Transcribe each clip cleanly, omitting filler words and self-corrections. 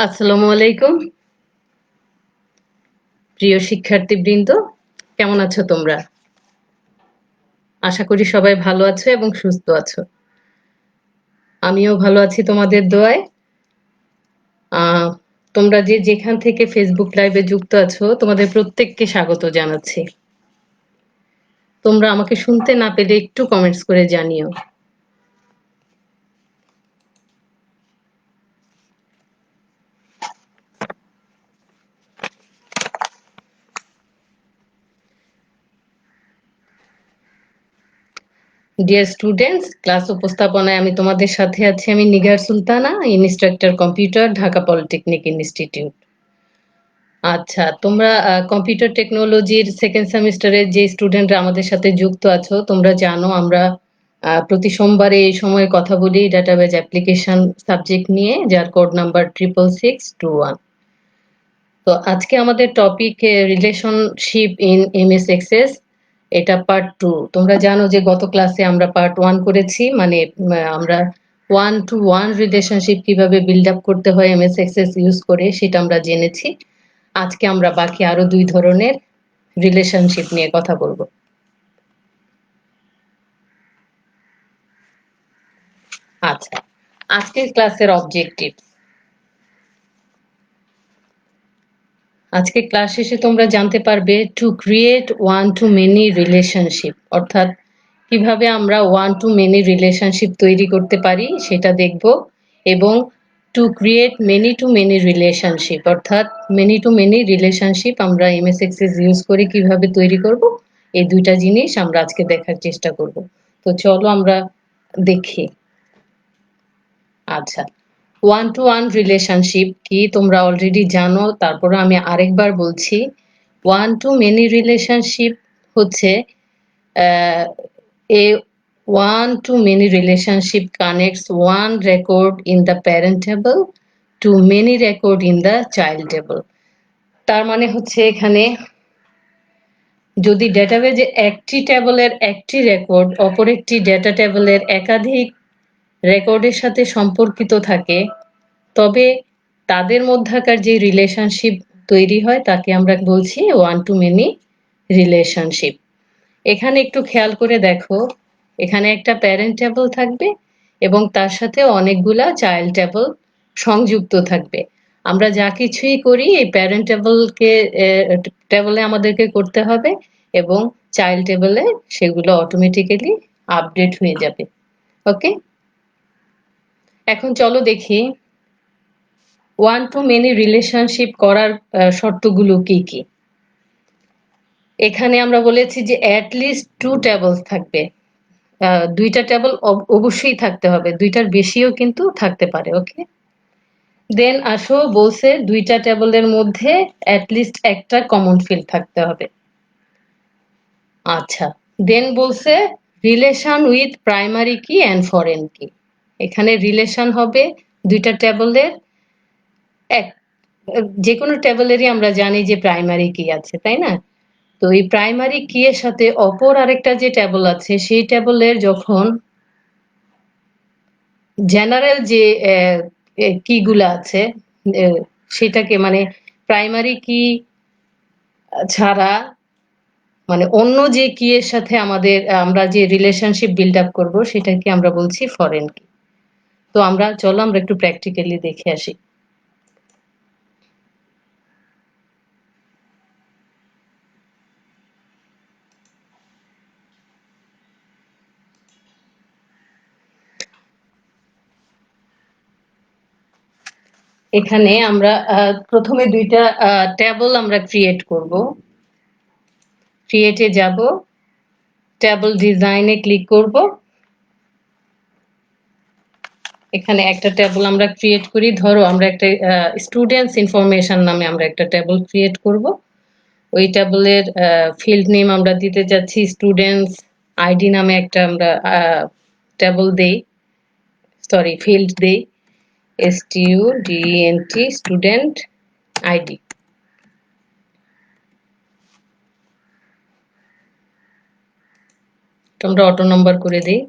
আসসালামু আলাইকুম প্রিয় শিক্ষার্থীবৃন্দ, কেমন আছো তোমরা? আশা করি সবাই ভালো আছো এবং সুস্থ আছো। আমিও ভালো আছি তোমাদের দোয়ায়। আহ, তোমরা যে যেখান থেকে ফেসবুক লাইভে যুক্ত আছো তোমাদের প্রত্যেককে স্বাগত জানাচ্ছি। তোমরা আমাকে শুনতে না পেলে একটু কমেন্টস করে জানিও। ডিয়ার স্টুডেন্টস, ক্লাস উপস্থাপনায় আমি তোমাদের সাথে আছি আমি Nigar Sultana, instructor computer, Dhaka polytechnic institute. আচ্ছা, তোমরা কম্পিউটার টেকনোলজির সেকেন্ড সেমিস্টারের যে স্টুডেন্টরা আমাদের সাথে যুক্ত আছো, তোমরা জানো আমরা প্রতি সোমবারে এই সময় কথা বলি ডাটাবেজ অ্যাপ্লিকেশন সাবজেক্ট নিয়ে, যার কোড নাম্বার 66621। তো আজকে আমাদের topic relationship in MS Access, এটা পার্ট 2। তোমরা জানো যে গত ক্লাসে আমরা পার্ট 1 করেছি, মানে আমরা 1-to-1 রিলেশনশিপ কিভাবে বিল্ড আপ করতে হয় এমএস এক্সেস ইউজ করে সেটা আমরা জেনেছি। আজকে আমরা বাকি আরো 2 ধরনের রিলেশনশিপ নিয়ে কথা বলবো। আচ্ছা, আজকের ক্লাসের অবজেক্টিভ, আজকে ক্লাস শেষে তোমরা জানতে পারবে to create one to many relationship, অর্থাৎ কিভাবে আমরা ওয়ান টু মেনি রিলেশনশিপ তৈরি করতে পারি সেটা দেখব, এবং to create many to many relationship, অর্থাৎ মেনি টু মেনি রিলেশনশিপ আমরা এমএস এক্সেস ইউজ করে কিভাবে তৈরি করব, এই দুইটা জিনিস আমরা আজকে দেখার চেষ্টা করব। তো চলো আমরা দেখি। আচ্ছা, ওয়ান টু ওয়ান রিলেশনশিপ কি তোমরা অলরেডি জানো, তারপরে আমি আরেকবার বলছি। ওয়ান টু মেনি রিলেশনশিপ হচ্ছে a one to many relationship connects one record in the parent table to many record in the child table। তার মানে হচ্ছে এখানে যদি ডেটাবেজে একটি টেবলের একটি রেকর্ড অপর একটি ডেটা টেবলের একাধিক রেকর্ডের সাথে সম্পর্কিত থাকে, তবে তাদের মধ্যকার যে রিলেশনশিপ তৈরি হয় তাকে আমরা বলছি ওয়ান টু মেনি রিলেশনশিপ। এখানে একটু খেয়াল করে দেখো, এখানে একটা প্যারেন্ট টেবল থাকবে এবং তার সাথে অনেকগুলা চাইল্ড টেবল সংযুক্ত থাকবে। আমরা যা কিছুই করি এই প্যারেন্ট টেবলে আমাদেরকে করতে হবে, এবং চাইল্ড টেবলে সেগুলো অটোমেটিক্যালি আপডেট হয়ে যাবে। ওকে, এখন চলো দেখি ওয়ান টু মেনি রিলেশনশিপ করার শর্তগুলো কি কি। এখানে আমরা বলেছি যে অ্যাট লিস্ট টু টেবলস থাকবে, দুইটা টেবল অবশ্যই থাকতে হবে, দুইটার বেশিও কিন্তু থাকতে পারে। ওকে, দেন আসো বলছে দুইটা টেবলের মধ্যে অ্যাট লিস্ট একটা কমন ফিল্ড থাকতে হবে। আচ্ছা, দেন বলছে রিলেশন উইথ প্রাইমারি কি অ্যান্ড ফরেন কি। এখানে রিলেশন হবে দুইটা টেবলের, এক যে কোনো টেবলেরই আমরা জানি যে প্রাইমারি কি আছে, তাই না? তো এই প্রাইমারি কি এর সাথে অপর আরেকটা যে টেবল আছে সেই টেবলের যখন জেনারেল যে কি গুলা আছে, আহ, সেটাকে মানে প্রাইমারি কি ছাড়া মানে অন্য যে কি এর সাথে আমাদের আমরা যে রিলেশনশিপ বিল্ড আপ করবো সেটাকে আমরা বলছি ফরেন কি। তো আমরা চলো আমরা একটু প্র্যাকটিক্যালি দেখে আসি। এখানে আমরা প্রথমে দুইটা টেবল আমরা ক্রিয়েট করব। ক্রিয়েটে যাব, টেবল ডিজাইনে ক্লিক করব। এখানে একটা টেবল আমরা ক্রিয়েট করি, ধরো আমরা একটা স্টুডেন্টস ইনফরমেশন নামে আমরা একটা টেবল ক্রিয়েট করব। ওই টেবলের ফিল্ড নেম আমরা দিতে যাচ্ছি স্টুডেন্টস আইডি নামে একটা আমরা টেবল দেই, সরি ফিল্ড দেই, STUDENT স্টুডেন্ট আইডি। আমরা অটো নাম্বার করে দিই।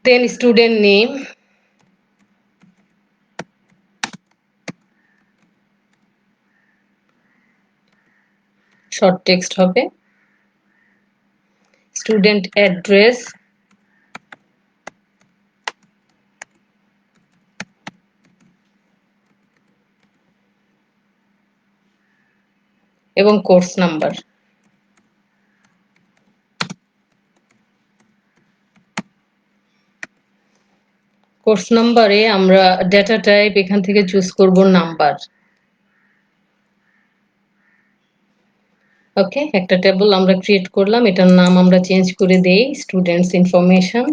Then student name, short text হবে, স্টুডেন্ট অ্যাড্রেস এবং কোর্স নাম্বার। কোর্স নাম্বারে আমরা ডেটা টাইপ এখান থেকে চুজ করব নাম্বার। ওকে, একটা টেবল আমরা ক্রিয়েট করলাম, এটার নাম আমরা চেঞ্জ করে দেই স্টুডেন্টস ইনফরমেশন।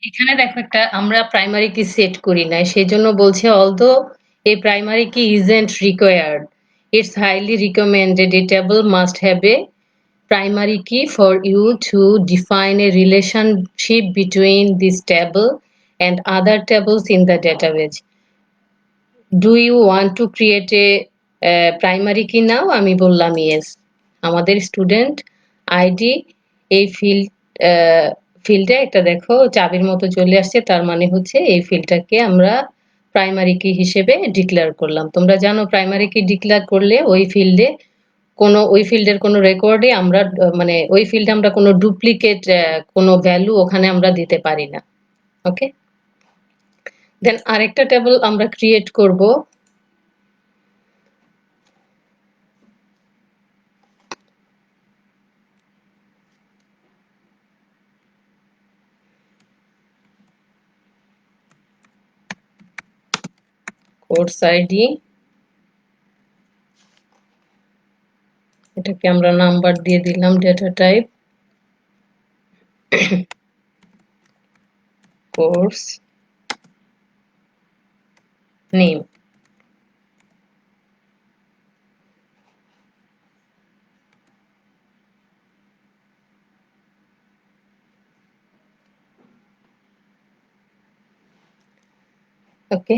এখানে দেখো একটা আমরা প্রাইমারি কি সেট করি নাই, সেই জন্য বলছে although a primary key isn't required, it's highly recommended a table must have a primary key for you to define a relationship between this table and other tables in the database. Do you want to create a primary key now? আমি বললাম yes। আমাদের student ID এই ফিল্ডে একটা দেখো চাবির মতো চলে আসছে, তার মানে হচ্ছে এই ফিল্ডটাকে আমরা প্রাইমারি কি হিসেবে ডিক্লেয়ার করলাম। তোমরা জানো প্রাইমারি কি ডিক্লেয়ার করলে ওই ফিল্ডের কোনো রেকর্ডে আমরা মানে ওই ফিল্ডে আমরা কোনো ডুপ্লিকেট কোনো ভ্যালু ওখানে আমরা দিতে পারি না। ওকে, দেন আরেকটা টেবল আমরা ক্রিয়েট করব। কোর্স আইডি, এটাকে আমরা নাম্বার দিয়ে দিলাম, ডেটা টাইপ কোর্স নেম। ওকে,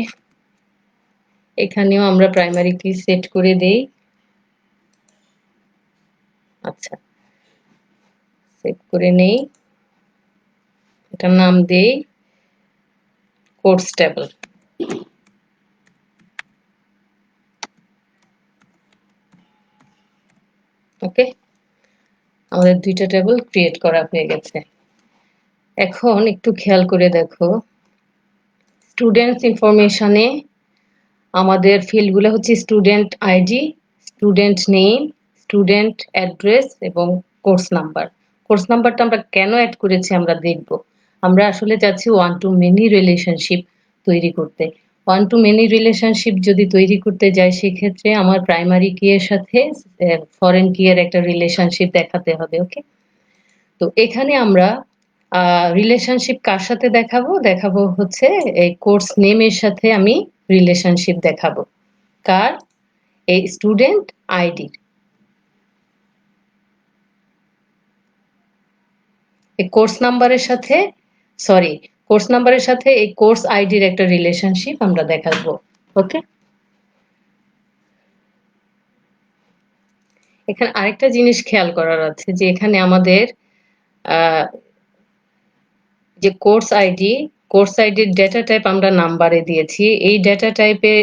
এখানেও আমরা প্রাইমারি কি সেট করে দেই। আচ্ছা, সেট করে নেই, এটার নাম দেই কোর্স টেবল। ওকে, আমাদের দুইটা টেবল ক্রিয়েট করা হয়ে গেছে। এখন একটু খেয়াল করে দেখো, স্টুডেন্টস ইনফরমেশনে আমাদের ফিল্ডগুলো হচ্ছে student ID, student name, student address এবং কোর্স নাম্বার। কোর্স নাম্বারটা আমরা কেন অ্যাড করেছি আমরা দেখব। আমরা আসলে চাচ্ছি ওয়ান টু মেনি রিলেশনশিপ তৈরি করতে। ওয়ান টু মেনি রিলেশনশিপ যদি তৈরি করতে যাই, সেক্ষেত্রে আমার প্রাইমারি কি এর সাথে ফরেন কি এর একটা রিলেশনশিপ দেখাতে হবে। ওকে, তো এখানে আমরা রিলেশনশিপ কার সাথে দেখাবো, দেখাবো হচ্ছে এই কোর্স নেমের সাথে আমি রিলেশনশিপ দেখাবো। কার? এই স্টুডেন্ট আইডির। এই কোর্স নাম্বারের সাথে কোর্স নাম্বারের সাথে এই কোর্স আইডির একটা রিলেশনশিপ আমরা দেখাবো। ওকে, এখানে আরেকটা জিনিস খেয়াল করার আছে যে এখানে আমাদের যে কোর্স আইডির ডেটা টাইপ আমরা নাম্বারে দিয়েছি। এই ডেটা টাইপে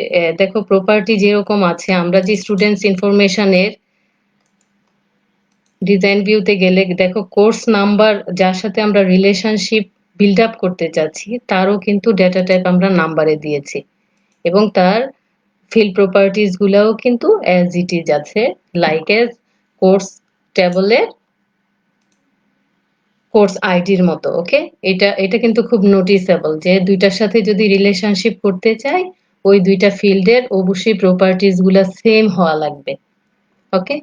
দেখো প্রপার্টি যেরকম আছে, আমরা যে স্টুডেন্টস ইনফরমেশনের ডিজাইন ভিউতে গেলে দেখো কোর্স নাম্বার যার সাথে আমরা রিলেশনশিপ বিল্ড আপ করতে চাচ্ছি তারও কিন্তু ডেটা টাইপ আমরা নাম্বারে দিয়েছি, এবং তার ফিল্ড প্রপার্টিজ গুলাও কিন্তু অ্যাজ ইট ইজ আছে, লাইক এজ কোর্স টেবলের কোর্স আইডির মতো। ওকে, এটা কিন্তু খুব নোটিসেবল যে দুইটার সাথে যদি রিলেশনশিপ করতে চাই, ওই দুইটা ফিল্ডের অবশ্যই প্রপার্টিজ গুলা সেম হওয়া লাগবে। ওকে,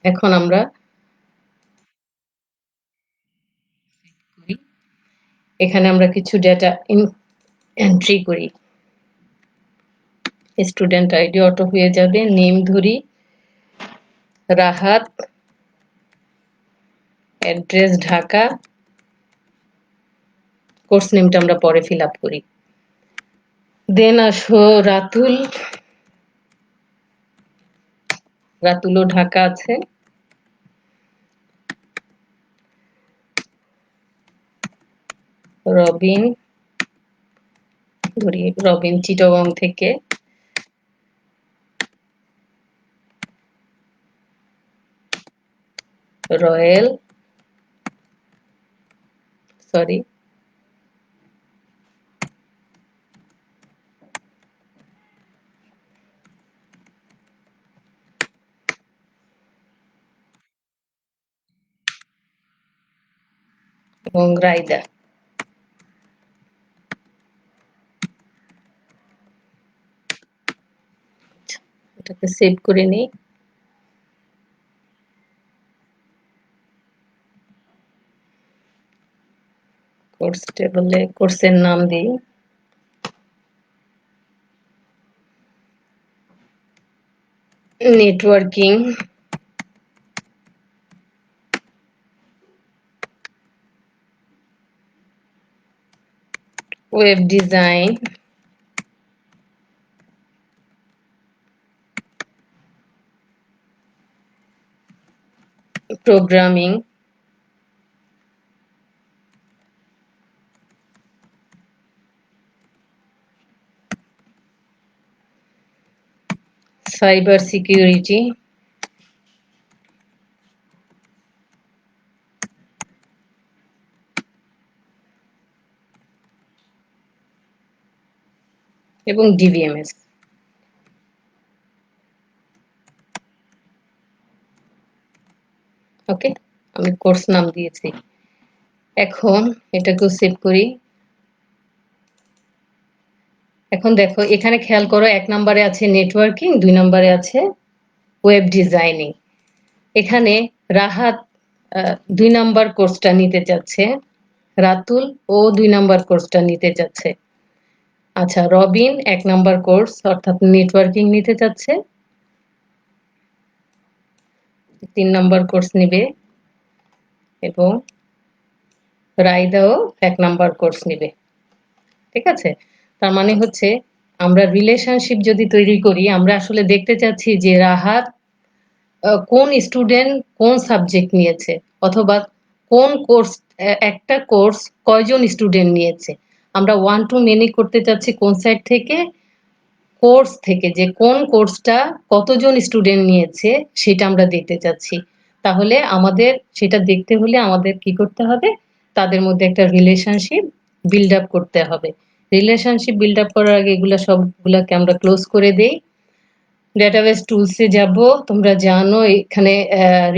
এখন আমরা এখানে আমরা কিছু ডেটা এন্ট্রি করি। স্টুডেন্ট আইডি অটো হয়ে যাবে, নেম ধরি রাহাত, অ্যাড্রেস ঢাকা, কোর্স নেমটা আমরা পরে ফিল আপ করি। দেন আসো রাতুল, রাতুলও ঢাকা আছে। রবিন, ধরি রবিন চিটাগং থেকে। রয়েল, সরি এবং রায়দা। এটাকে সেভ করে নিই। কোর্স টেবলে কোর্সের নাম দিই networking, web design, programming, cyber security, এবং ডিবিএমএস। ওকে, আমি কোর্স নাম দিয়েছি। এখন এটাকেও সেভ করি। এখন দেখো এখানে খেয়াল করো, 1 নম্বরে আছে নেটওয়ার্কিং, 2 নম্বরে আছে ওয়েব ডিজাইনিং। এখানে রাহাত 2 নাম্বার কোর্সটা নিতে চাচ্ছে, রাতুল ও 2 নাম্বার কোর্সটা নিতে চাচ্ছে। আচ্ছা, রবিন 1 নাম্বার কোর্স অর্থাৎ নেটওয়ার্কিং নিতে চাচ্ছে, 3 নাম্বার কোর্স নিবে, এবং রাইদাও 1 নাম্বার কোর্স নিবে। ঠিক আছে? তার মানে হচ্ছে আমরা রিলেশনশিপ যদি তৈরি করি, আমরা আসলে দেখতে চাচ্ছি যে রাহাত কোন স্টুডেন্ট কোন সাবজেক্ট নিয়েছে, অথবা কোন কোর্স, একটা কোর্স কয়জন স্টুডেন্ট নিয়েছে। আমরা ওয়ান টু মেনি করতে চাচ্ছি কোন সাইড থেকে, কোর্স থেকে, যে কোন কোর্সটা কতজন স্টুডেন্ট নিয়েছে সেটা আমরা দেখতে চাচ্ছি। তাহলে আমাদের সেটা দেখতে হলে আমাদের কি করতে হবে, তাদের মধ্যে একটা রিলেশনশিপ বিল্ড আপ করতে হবে। রিলেশনশিপ বিল্ড আপ করার আগে এগুলা সবগুলাকে আমরা ক্লোজ করে দেই। ডেটাবেস টুলসে যাব, তোমরা জানো এখানে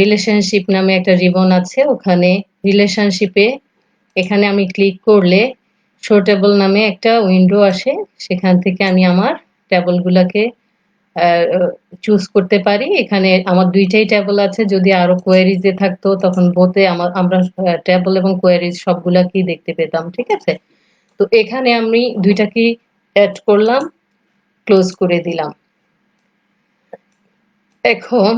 রিলেশনশিপ নামে একটা রিবন আছে, ওখানে রিলেশনশিপে এখানে আমি ক্লিক করলে শো টেবল নামে একটা উইন্ডো আসে, সেখান থেকে আমি আমার টেবলগুলোকে চুজ করতে পারি। এখানে আমার দুইটাই টেবল আছে, যদি আরো কোয়েরিজে থাকতো তখন বোতে আমরা টেবল এবং কোয়েরিজ সবগুলাকেই দেখতে পেতাম। ঠিক আছে, তো এখানে আমি দুইটাকেই অ্যাড করলাম, ক্লোজ করে দিলাম। এখন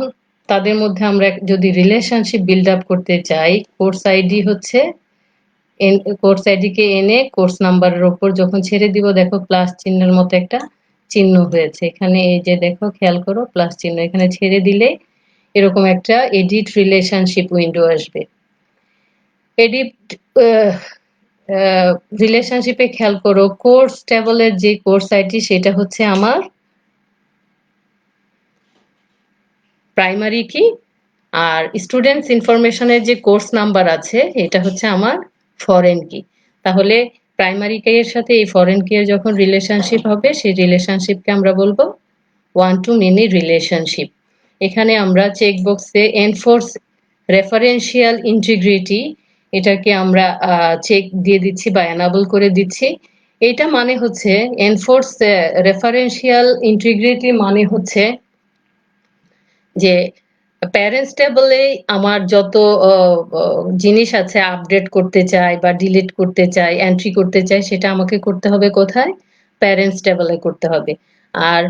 তাদের মধ্যে আমরা যদি রিলেশনশিপ বিল্ড আপ করতে চাই, কোর্স আইডি হচ্ছে কোর্স আইডিকে এনে কোর্স নাম্বারের উপর যখন ছেড়ে দিব, দেখো প্লাস চিহ্নের মতো একটা চিহ্ন হয়েছে এখানে, এই যে দেখো খেয়াল করো প্লাস চিহ্ন, এখানে ছেড়ে দিলে এরকম একটা এডিট রিলেশনশিপ উইন্ডো আসবে। এডিট রিলেশনশিপে খেয়াল করো, কোর্স টেবলের যে কোর্স আইডি সেটা হচ্ছে আমার প্রাইমারি কি, আর স্টুডেন্টস ইনফরমেশনের যে কোর্স নাম্বার আছে এটা হচ্ছে আমার ফরেন কি। তাহলে প্রাইমারি কি এর সাথে এই ফরেন কি এর যখন রিলেশনশিপ হবে, সেই রিলেশনশিপকে আমরা বলবো ওয়ান টু মেনি রিলেশনশিপ। এখানে আমরা চেক বক্সে এনফোর্স রেফারেন্সিয়াল ইন্টিগ্রিটি, এটাকে আমরা চেক দিয়ে দিচ্ছি বা এনাবল করে দিচ্ছি। এটা মানে হচ্ছে এনফোর্স রেফারেন্সিয়াল ইন্টিগ্রিটি মানে হচ্ছে যে প্যারেন্টস টেবলে আমার যত জিনিস আছে আপডেট করতে চাই বা ডিলিট করতে চাই, এন্ট্রি করতে চাই, সেটা আমাকে করতে হবে কোথায়, প্যারেন্টস টেবলে করতে হবে। আর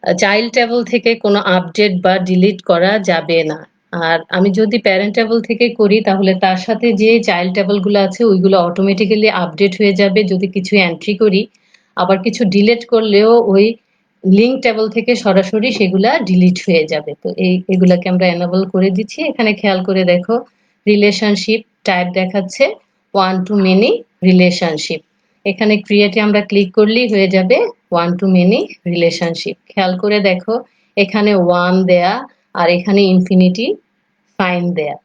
চাইল্ড টেবল থেকে কোনো আপডেট বা ডিলিট করা যাবে না। আর আমি যদি প্যারেন্ট টেবল থেকে করি তাহলে তার সাথে যে চাইল্ড টেবলগুলো আছে ওইগুলো অটোমেটিক্যালি আপডেট হয়ে যাবে যদি কিছু এন্ট্রি করি। আবার কিছু ডিলিট করলেও ওই লিঙ্ক টেবল থেকে সরাসরি সেগুলা ডিলিট হয়ে যাবে। তো এগুলাকে আমরা এনেবল করে দিচ্ছি। এখানে খেয়াল করে দেখো রিলেশনশিপ টাইপ দেখাচ্ছে ওয়ান টু মেনি রিলেশনশিপ। এখানে ক্রিয়েটে আমরা ক্লিক করলেই হয়ে যাবে ওয়ান টু মেনি রিলেশনশিপ। খেয়াল করে দেখো এখানে ওয়ান দেয়া আর এখানে ইনফিনিটি সাইন দেয়া।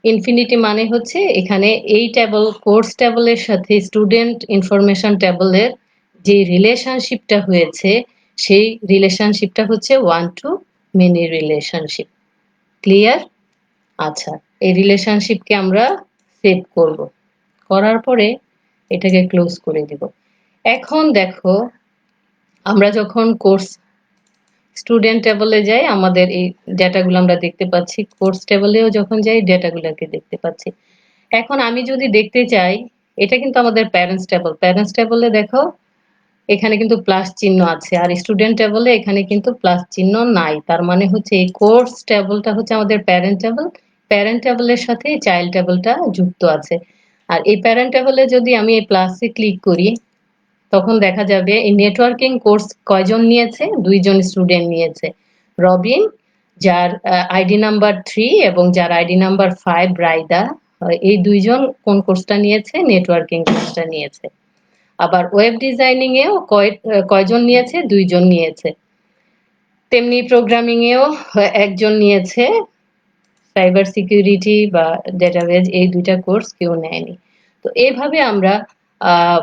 ইনফিনিটি মানে হচ্ছে এখানে এই টেবল কোর্স টেবলের সাথে স্টুডেন্ট ইনফরমেশন টেবলের যে রিলেশনশিপটা হয়েছে সেই রিলেশনশিপটা হচ্ছে one to many relationship. Clear? আচ্ছা, এই রিলেশনশিপকে আমরা সেভ করব। করার পরে এটাকে ক্লোজ করে দিব। এখন দেখো আমরা যখন কোর্স স্টুডেন্ট টেবলে যাই আমাদের এই ডেটাগুলো আমরা দেখতে পাচ্ছি, কোর্স টেবলেও যখন যাই ডেটাগুলোকে দেখতে পাচ্ছি। এখন আমি যদি দেখতে চাই, এটা কিন্তু আমাদের প্যারেন্টস টেবল। প্যারেন্টস টেবলে দেখো এখানে কিন্তু প্লাস চিহ্ন আছে, আর স্টুডেন্ট টেবলে এখানে কিন্তু প্লাস চিহ্ন নাই। তার মানে হচ্ছে এই কোর্স টেবলটা হচ্ছে আমাদের প্যারেন্ট টেবল। প্যারেন্ট টেবলের সাথে চাইল্ড টেবলটা যুক্ত আছে। আর এই প্যারেন্ট টেবলে যদি আমি এই প্লাসে ক্লিক করি তখন দেখা যাবে এই নেটওয়ার্কিং কোর্স কয়জন নিয়েছে, দুইজন স্টুডেন্ট নিয়েছে, রবিন যার আইডি নাম্বার 3 এবং যার আইডি নাম্বার 5 রাইদা। এই দুইজন কোন কোর্সটা নিয়েছে, নেটওয়ার্কিং কোর্সটা নিয়েছে। আবার ওয়েব ডিজাইনিং এও কয়জন নিয়েছে, দুইজন নিয়েছে। তেমনি প্রোগ্রামিং এও একজন নিয়েছে, সাইবার সিকিউরিটি বা ডেটাবেজ এই দুইটা কোর্স কেউ নেয়নি। তো এইভাবে আমরা আহ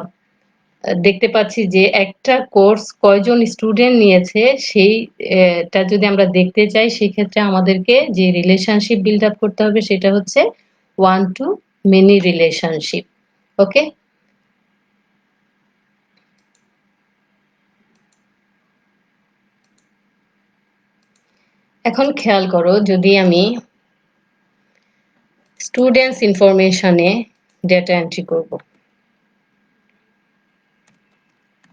দেখতে পাচ্ছি যে একটা কোর্স কয়জন স্টুডেন্ট নিয়েছে সেইটা যদি আমরা দেখতে চাই সেক্ষেত্রে আমাদেরকে যে রিলেশনশিপ বিল্ড আপ করতে হবে সেটা হচ্ছে ওয়ান টু মেনি রিলেশনশিপ। ওকে, এখন খেয়াল করো যদি আমি স্টুডেন্টস ইনফরমেশনে ডেটা এন্ট্রি করব,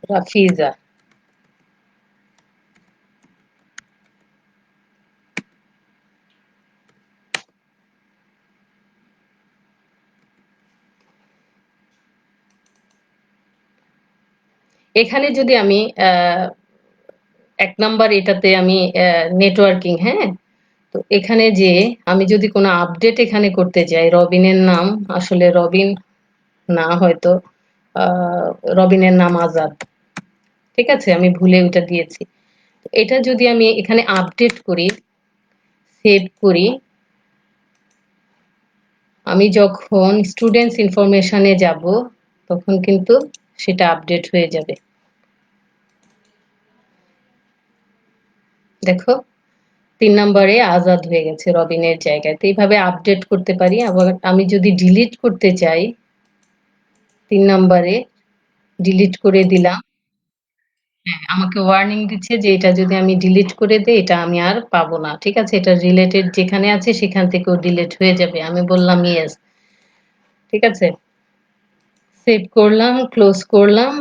রাফিজা। এখানে যদি আমি এক নাম্বার এটাতে আমি নেটওয়ার্কিং, হ্যাঁ, তো এখানে যে আমি যদি কোনো আপডেট এখানে করতে চাই, রবিনের নাম আসলে রবিন না, হয়তো আহ, রবিনের নাম আজাদ, ঠিক আছে, আমি ভুলে ওটা দিয়েছি। এটা যদি আমি এখানে আপডেট করি, সেভ করি, আমি যখন স্টুডেন্টস ইনফরমেশনে যাব তখন কিন্তু সেটা আপডেট হয়ে যাবে। দেখো 3 নম্বরে আজাদ হয়ে গেছে রবিনের জায়গায়। তো এইভাবে আপডেট করতে পারি। আবার আমি যদি ডিলিট করতে চাই, 3 নম্বরে ডিলিট করে দিলাম। হ্যাঁ, আমাকে ওয়ার্নিং দিচ্ছে যে এটা যদি আমি ডিলিট করে দেই এটা আমি আর পাবো না, ঠিক আছে, এটা রিলেটেড যেখানে আছে সেখান থেকেও ডিলিট হয়ে যাবে। আমি বললাম ইয়েস, ঠিক আছে, সেভ করলাম, ক্লোজ করলাম।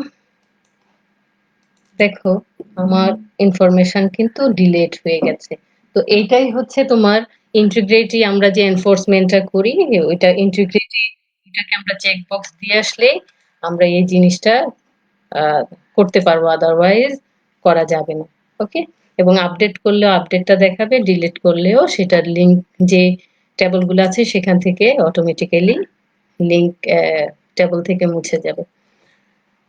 দেখো আমার ইনফরমেশন কিন্তু ডিলিট হয়ে গেছে। তো এইটাই হচ্ছে তোমার ইন্টিগ্রিটি। আমরা যে এনফোর্সমেন্টটা করি ওইটা ইন্টিগ্রিটি, এটাকে আমরা চেক বক্স দিয়ে আসলে আমরা এই জিনিসটা করতে পারবো, আদারওয়াইজ করা যাবে না। ওকে, এবং আপডেট করলেও আপডেটটা দেখাবে, ডিলিট করলেও সেটার লিঙ্ক যে টেবলগুলো আছে সেখান থেকে অটোমেটিক্যালি লিঙ্ক টেবল থেকে মুছে যাবে।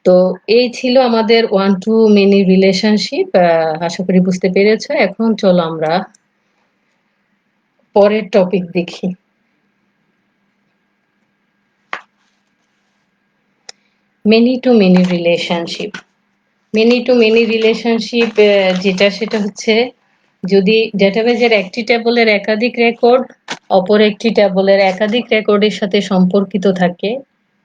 তো এই ছিল আমাদের ওয়ান টু মেনি রিলেশনশিপ। আশা করি বুঝতে পেরেছো। এখন চলো আমরা পরের টপিক দেখি। Many to many relationship. Many to many relationship যেটা সেটা হচ্ছে যদি ডেটাবেজের একটি টেবলের একাধিক রেকর্ড অপর একটি টেবলের একাধিক রেকর্ডের সাথে সম্পর্কিত থাকে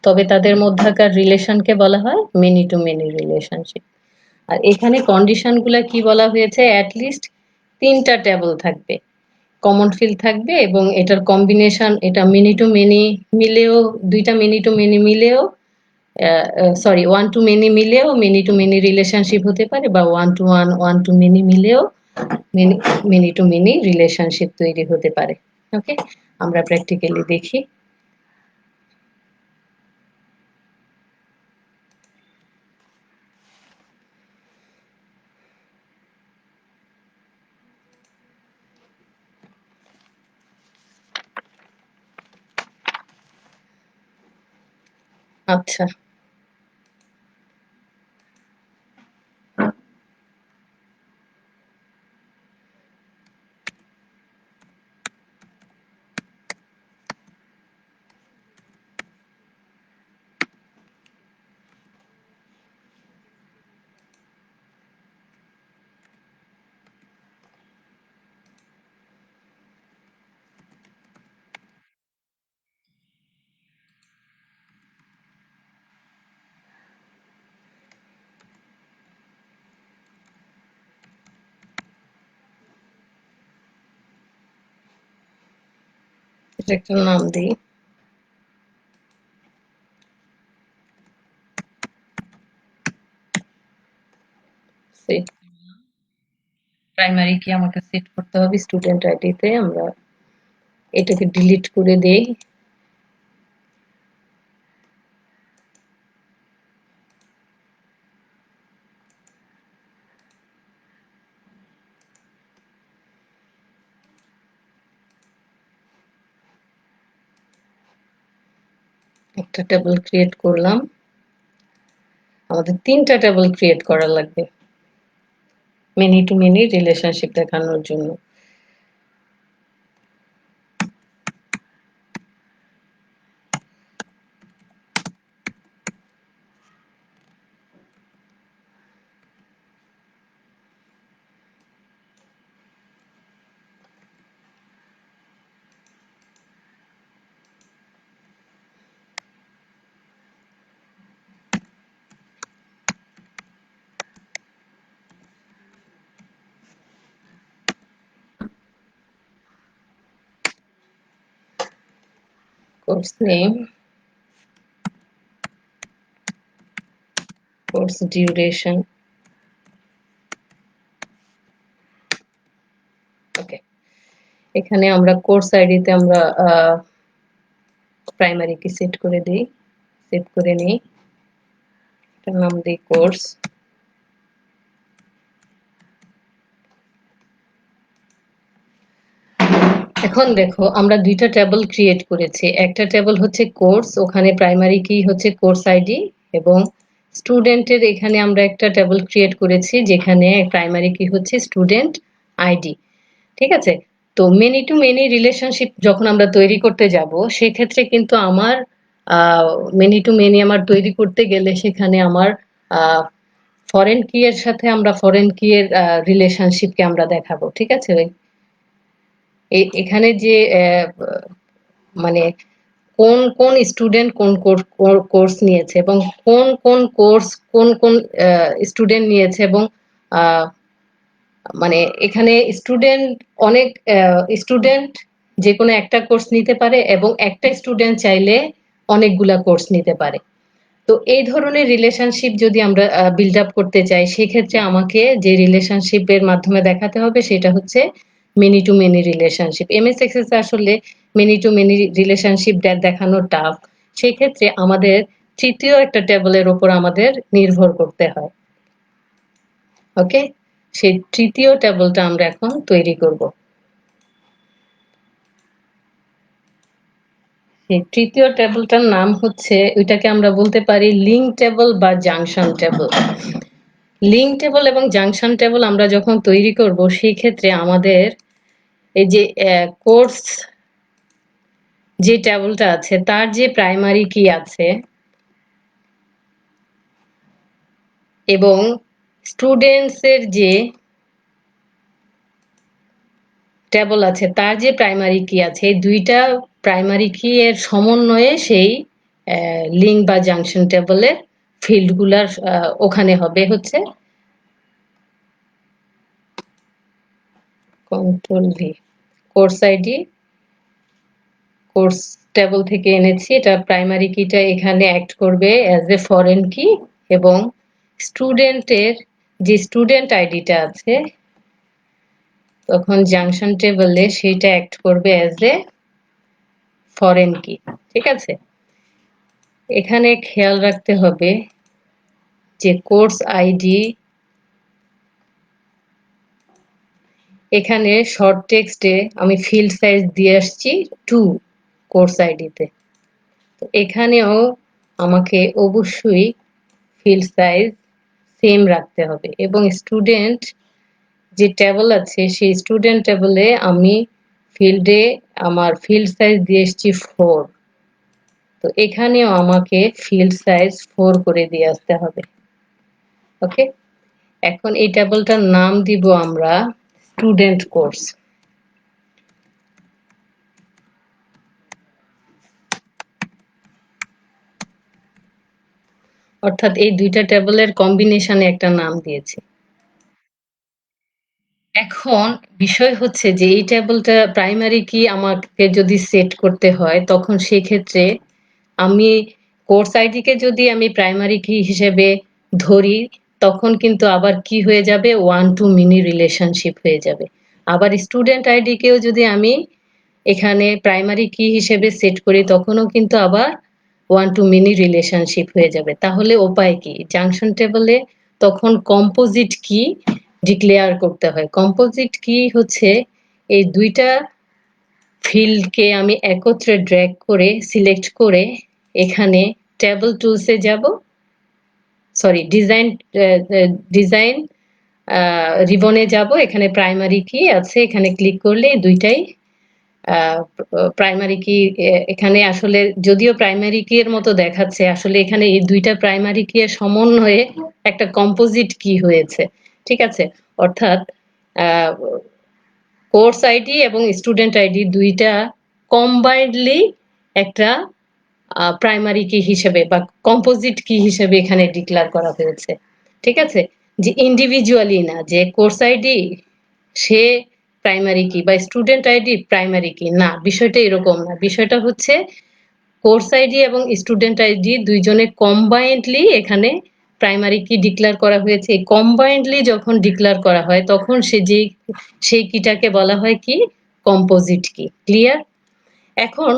তবে তাদের মধ্যকার রিলেশনকে বলা হয় মেনি টু মেনি রিলেশনশিপ। আর এখানে কন্ডিশনগুলো কি বলা হয়েছে, অ্যাটলিস্ট 3টা টেবল থাকবে, কমন ফিল্ড থাকবে এবং এটার কম্বিনেশন, এটা মেনি টু মেনি মিলেও, 2টা মেনি টু মেনি মিলেও, সরি, ওয়ান টু মেনি মিলেও মেনি টু মেনি রিলেশনশিপ হতে পারে, বা one to one, one to many মিলেও many many to many relationship তৈরি হতে পারে। ওকে, আমরা প্র্যাকটিক্যালি দেখি। আচ্ছা, এটা একটা নাম দিই। সেট প্রাইমারি কি আমাকে সেট করতে হবে স্টুডেন্ট আইডিতে। আমরা এটাকে ডিলিট করে দেই। একটা টেবল ক্রিয়েট করলাম। আমাদের 3টা টেবল ক্রিয়েট করা লাগবে মেনি টু মেনি রিলেশনশিপ দেখানোর জন্য। Course name, course duration. Okay, এখানে আমরা কোর্স আইডিতে আমরা প্রাইমারি কি সেট করে দিই, সেট করে নিই। এটার নাম দিই কোর্স। এখন দেখো আমরা 2টা টেবল ক্রিয়েট করেছি। একটা টেবল হচ্ছে কোর্স, ওখানে প্রাইমারি কি হচ্ছে কোর্স আইডি, এবং স্টুডেন্টের এখানে আমরা একটা টেবল ক্রিয়েট করেছি যেখানে প্রাইমারি কি হচ্ছে স্টুডেন্ট আইডি। ঠিক আছে? তো মেনি টু মেনি রিলেশনশিপ যখন আমরা তৈরি করতে যাব সেক্ষেত্রে কিন্তু আমার মেনি টু মেনি আমার তৈরি করতে গেলে সেখানে আমার ফরেন কি এর সাথে আমরা ফরেন কি এর রিলেশনশিপকে আমরা দেখাবো। ঠিক আছে? এখানে যে মানে কোন কোন স্টুডেন্ট কোন কোর্স নিয়েছে এবং কোন কোন কোর্স কোন কোন স্টুডেন্ট নিয়েছে, এবং আহ, মানে এখানে স্টুডেন্ট অনেক স্টুডেন্ট যে কোনো একটা কোর্স নিতে পারে এবং একটা স্টুডেন্ট চাইলে অনেকগুলা কোর্স নিতে পারে। তো এই ধরনের রিলেশনশিপ যদি আমরা বিল্ড আপ করতে চাই সেক্ষেত্রে আমাকে যে রিলেশনশিপের মাধ্যমে দেখাতে হবে সেটা হচ্ছে many to many relationship. MS Access আসলে মেনি টু মেনি রিলেশনশিপ দেখানো টাফ। সেই ক্ষেত্রে আমাদের তৃতীয় একটা টেবলের উপর আমাদের নির্ভর করতে হয়। ওকে, সেই তৃতীয় টেবলটা আমরা এখন তৈরি করব। সেই তৃতীয় টেবলটার নাম হচ্ছে, ওইটাকে আমরা বলতে পারি লিঙ্ক টেবল বা জাংশন টেবল। লিঙ্ক টেবল এবং জাংশন টেবল আমরা যখন তৈরি করব সেই ক্ষেত্রে আমাদের এই যে কোর্স যে টেবলটা আছে তার যে প্রাইমারি কি আছে এবং স্টুডেন্টস এর যে টেবল আছে তার যে প্রাইমারি কি আছে, এই দুইটা প্রাইমারি কি এর সমন্বয়ে সেই লিঙ্ক বা জাংশন টেবলের ফিল্ডগুলার ওখানে হবে হচ্ছে control V, course ID course table থেকে এনেছি। এটা প্রাইমারি কিটা এখানে অ্যাক্ট করবে অ্যাজ এ ফরেন কি, এবং স্টুডেন্টের যে স্টুডেন্ট আইডিটা আছে তখন জাংশন টেবলে সেটা অ্যাক্ট করবে অ্যাজ এ ফরেন কি। ঠিক আছে? এখানে খেয়াল রাখতে হবে যে কোর্স আইডি এখানে শর্ট টেক্সটে আমি ফিল্ড সাইজ দিয়ে আসছি 2 কোর্স আইডিতে। তো এখানেও আমাকে অবশ্যই ফিল্ড সাইজ সেম রাখতে হবে এবং স্টুডেন্ট যে টেবল আছে সেই স্টুডেন্ট টেবলে আমি ফিল্ডে আমার ফিল্ড সাইজ দিয়ে এসেছি 4, তো এখানেও আমাকে ফিল্ড সাইজ 4 করে দিয়ে আসতে হবে। ওকে, এখন এই টেবলটার নাম দিব আমরা স্টুডেন্ট কোর্স। অর্থাৎ এই দুইটা টেবলের কম্বিনেশনে একটা নাম দিয়েছি। এখন বিষয় হচ্ছে যে এই টেবলটা প্রাইমারি কি আমাকে যদি সেট করতে হয় তখন সেক্ষেত্রে আমি কোর্স আইডিকে যদি আমি প্রাইমারি কি হিসেবে ধরি তখন কিন্তু আবার কি হয়ে যাবে, 1 to many রিলেশনশিপ হয়ে যাবে। আবার স্টুডেন্ট আইডিকেও যদি আমি এখানে প্রাইমারি কি হিসেবে সেট করি তখনও কিন্তু আবার 1 to many রিলেশনশিপ হয়ে যাবে। তাহলে উপায় কি? জাংশন টেবলে তখন কম্পোজিট কি ডিক্লেয়ার করতে হয়। কম্পোজিট কি হচ্ছে এই দুইটা ফিল্ডকে আমি একত্রে ড্র্যাগ করে সিলেক্ট করে এখানে টেবল টুলসে যাব, সরি ডিজাইন রিবনে যাব, এখানে প্রাইমারি কি আছে এখানে ক্লিক করলে দুইটাই প্রাইমারি কি এখানে আসলে যদিও প্রাইমারি কি এর মতো দেখাচ্ছে আসলে এখানে এই দুইটা প্রাইমারি কি এর সমন্বয়ে একটা কম্পোজিট কি হয়েছে। ঠিক আছে, অর্থাৎ কোর্স আইডি এবং স্টুডেন্ট আইডি দুইটা কম্বাইন্ডলি একটা প্রাইমারি কি হিসেবে বা কম্পোজিট কি হিসেবে এখানে ডিক্লেয়ার করা হয়েছে। ঠিক আছে, যে ইন্ডিভিজুয়ালি না যে কোর্স আইডি সে প্রাইমারি কি বা স্টুডেন্ট আইডি প্রাইমারি কি, না, বিষয়টা এরকম না। বিষয়টা হচ্ছে কোর্স আইডি এবং স্টুডেন্ট আইডি দুইজনে কম্বাইন্ডলি এখানে প্রাইমারি কি ডিক্লেয়ার করা হয়েছে। কম্বাইন্ডলি যখন ডিক্লেয়ার করা হয় তখন সেই কিটাকে বলা হয় কি, কম্পোজিট কি। ক্লিয়ার? এখন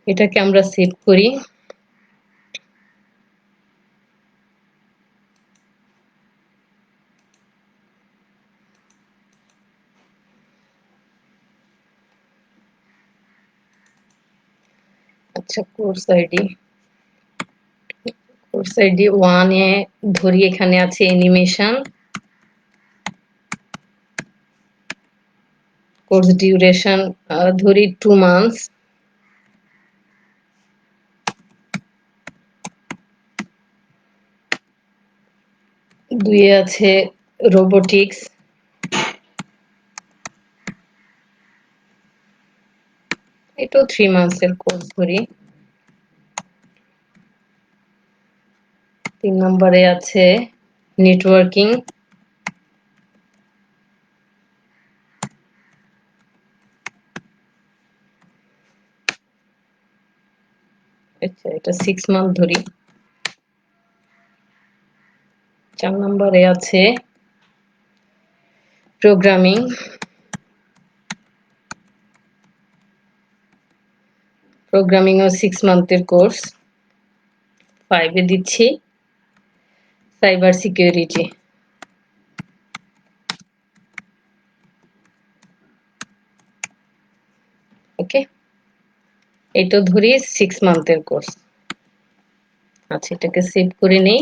এটাকে আমরা সেভ করি। আচ্ছা, কোর্স আইডি 1 এ ধরি, এখানে আছে অ্যানিমেশন, কোর্স ডিউরেশন ধরি 2 months, দুইয়ে আছে রোবোটিক্স, এটাও 3 months এর কোর্স ধরি। 3 নম্বরে আছে নেটওয়ার্কিং, আচ্ছা এটা 6 month ধরি। 4 নম্বরে আছে প্রোগ্রামিং, প্রোগ্রামিংও 6 month এর কোর্স। 5 এ দিচ্ছি সাইবার সিকিউরিটি। ওকে, এটা ধরি 6 month এর কোর্স। আচ্ছা, এটাকে সেভ করে নেই।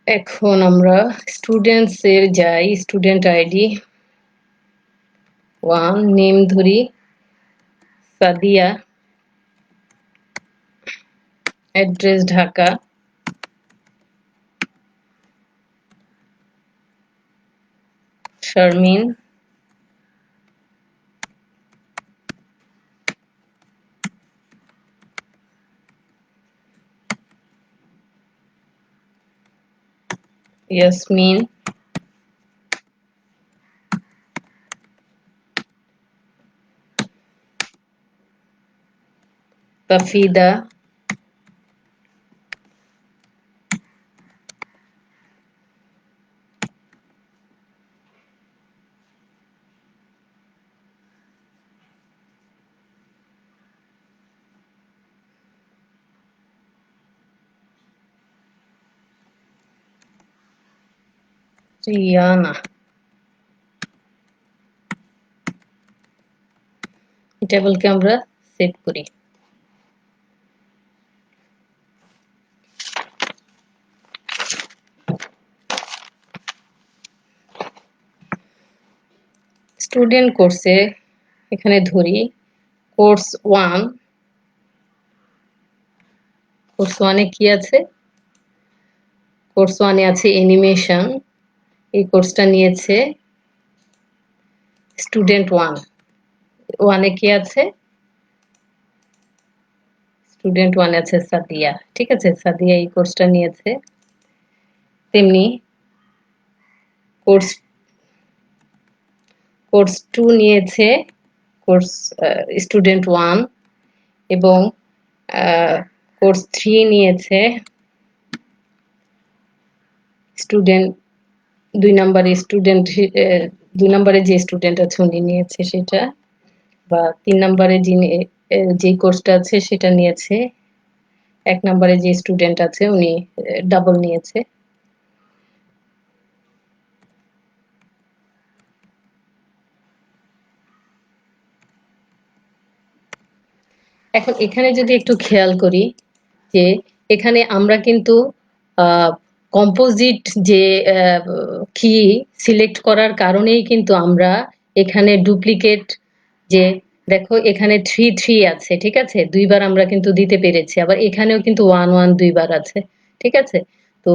এখন আমরা স্টুডেন্টস এর যাই, স্টুডেন্ট আইডি 1, নেম ধরি সাদিয়া, অ্যাড্রেস ঢাকা, শারমিন, ইয়াসমিন, তাফিদা, রিয়ানা। টেবিলকে আমরা সেভ করি। স্টুডেন্ট কোর্সে এখানে ধরি কোর্স 1। কোর্স 1-এ কি আছে? কোর্স 1-এ আছে অ্যানিমেশন। এই কোর্সটা নিয়েছে স্টুডেন্ট 1। 1-এ কি আছে? স্টুডেন্ট 1-এ আছে সাদিয়া। ঠিক আছে, সাদিয়া এই কোর্সটা নিয়েছে। তেমনি কোর্স 2 নিয়েছে কোর্স স্টুডেন্ট 1 এবং কোর্স 3 নিয়েছে স্টুডেন্ট 2 নম্বরে স্টুডেন্ট 2 নম্বরে যে স্টুডেন্ট আছে উনি নিয়েছে সেটা, বা 3 নম্বরে যিনি যে কোর্সটা আছে সেটা নিয়েছে 1 নম্বরে যে স্টুডেন্ট আছে উনি ডাবল নিয়েছে। এখন এখানে যদি একটু খেয়াল করি যে এখানে আমরা কিন্তু কম্পোজিট যে কি সিলেক্ট করার কারণেই কিন্তু আমরা এখানে ডুপ্লিকেট যে দেখো এখানে 3 আছে, ঠিক আছে, দুইবার আমরা কিন্তু দিতে পেরেছি। আবার এখানেও কিন্তু 1 দুইবার আছে, ঠিক আছে। তো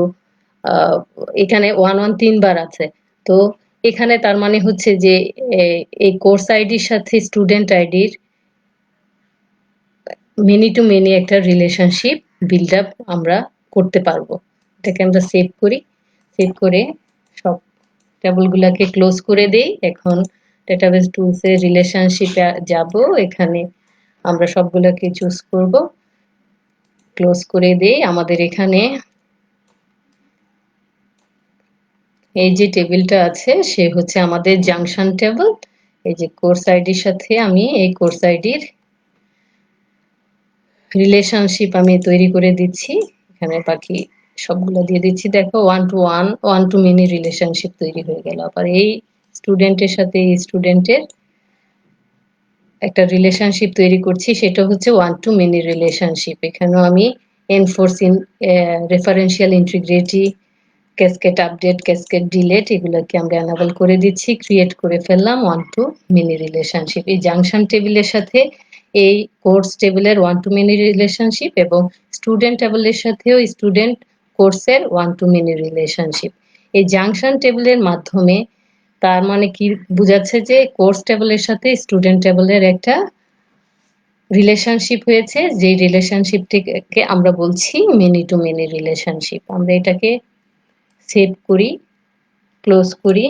এখানে 1 3বার আছে। তো এখানে তার মানে হচ্ছে যে এই কোর্স আইডির সাথে স্টুডেন্ট আইডির মেনি টু মেনি একটা রিলেশনশিপ বিল্ড আপ আমরা করতে পারবো। এটাকে আমরা সেভ করি। সেভ করে সব টেবিলগুলোকে ক্লোজ করে দেই। এখন ডেটাবেস টুলসে রিলেশনশিপে যাব। এখানে আমরা সবগুলোকে চুজ করব, ক্লোজ করে দেই। আমাদের এখানে এই যে টেবিলটা আছে সে হচ্ছে আমাদের জাংশন টেবিল। এই যে কোর্স আইডির সাথে আমি এই কোর্স আইডির রিলেশনশিপ আমি তৈরি করে দিচ্ছি। এখানে বাকি সবগুলো দিয়ে দিচ্ছি। দেখো 1 to 1 1 to many রিলেশনশিপ তৈরি হয়ে গেল। আবার এই স্টুডেন্টের সাথে এই স্টুডেন্টের একটা রিলেশনশিপ তৈরি করছি, সেটা হচ্ছে 1 to many রিলেশনশিপ। এখানেও আমি enforcing referential integrity, cascade update, cascade delete এগুলোকে আমরা এনেবল করে দিচ্ছি। ক্রিয়েট করে ফেললাম 1 to many রিলেশনশিপ। এই জাংশন টেবিলের সাথে এই কোর্স টেবিলের 1 to many রিলেশনশিপ এবং স্টুডেন্ট টেবিলের সাথেও স্টুডেন্ট কোর্সের 1 to many রিলেশনশিপ। এই জাংশন টেবিলের মাধ্যমে তার মানে কি বোঝাচ্ছে যে কোর্স টেবিলের সাথে স্টুডেন্ট টেবিলের একটা রিলেশনশিপ হয়েছে, যে রিলেশনশিপটিকে আমরা বলছি মেনি টু মেনি রিলেশনশিপ। আমরা এটাকে সেভ করি, ক্লোজ করি।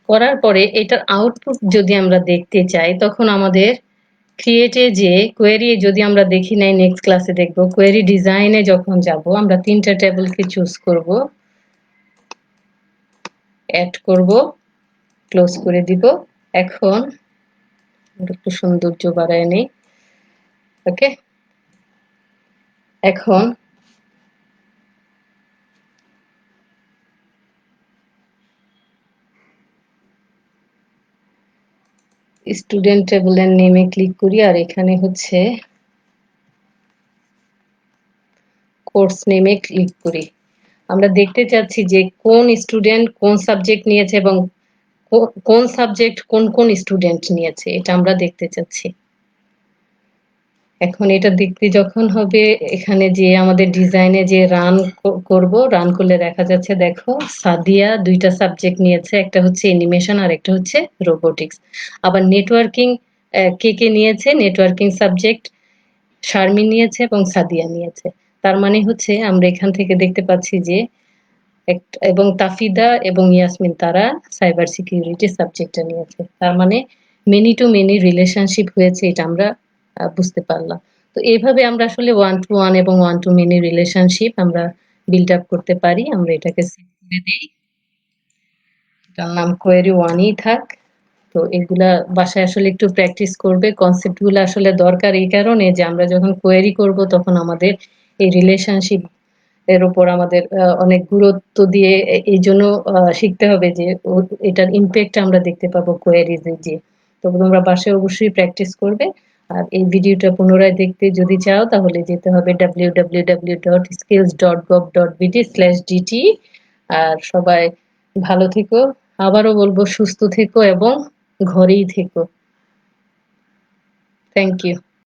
করার পরে এটার আউটপুট যদি আমরা দেখতে চাই তখন আমাদের ক্রিয়েটে যে কোয়েরি যদি আমরা দেখি নাই, নেক্সট ক্লাসে দেখব। কোয়েরি ডিজাইনে যখন যাব আমরা 3টা টেবিলকে চুজ করব, অ্যাড করব, ক্লোজ করে দিব। এখন একটু সৌন্দর্য বাড়ায় নেই। ওকে, এখন স্টুডেন্ট টেবিলের নেমে ক্লিক করি আর এখানে হচ্ছে কোর্স নেমে ক্লিক করি। আমরা দেখতে চাচ্ছি যে কোন স্টুডেন্ট কোন সাবজেক্ট নিয়েছে এবং কোন সাবজেক্ট কোন কোন স্টুডেন্ট নিয়েছে, এটা আমরা দেখতে চাচ্ছি। এখন এটা দেখতে যখন হবে এখানে যে আমাদের ডিজাইনে যে রান করব, রান করলে দেখা যাচ্ছে দেখো সাদিয়া 2টা সাবজেক্ট নিয়েছে, একটা হচ্ছে অ্যানিমেশন আর একটা হচ্ছে রোবোটিক্স। আবার নেটওয়ার্কিং কে কে নিয়েছে, নেটওয়ার্কিং সাবজেক্ট শারমিন নিয়েছে এবং সাদিয়া নিয়েছে। তার মানে হচ্ছে আমরা এখান থেকে দেখতে পাচ্ছি যে এবং তাফিদা এবং ইয়াসমিন তারা সাইবার সিকিউরিটি সাবজেক্টটা নিয়েছে। তার মানে মেনি টু মেনি রিলেশনশিপ হয়েছে, এটা আমরা বুঝতে পারলাম। তো এইভাবে আমরা আসলে 1 to 1 এবং 1 to many রিলেশনশিপ আমরা বিল্ড আপ করতে পারি। আমরা এটাকে সেভ করে দেই। এটার নাম কোয়েরি 1ই থাক। তো এগুলা বাসায় আসলে একটু প্র্যাকটিস করবে। কনসেপ্টগুলো আসলে দরকার এই কারণে যে আমরা যখন কোয়েরি করব তখন আমাদের এই রিলেশনশিপ এর উপর আমাদের অনেক গুরুত্ব দিয়ে এই জন্য শিখতে হবে যে এটার ইম্প্যাক্ট আমরা দেখতে পাবো কোয়েরিজে যে। তো তোমরা বাসায় অবশ্যই প্র্যাকটিস করবে। আর এই ভিডিওটা পুনরায় দেখতে যদি চাও তাহলে যেতে হবে www.skills.gov.bd/dt। আর সবাই ভালো থেকো, আবারও বলবো সুস্থ থেকো এবং ঘরেই থেকো। Thank you.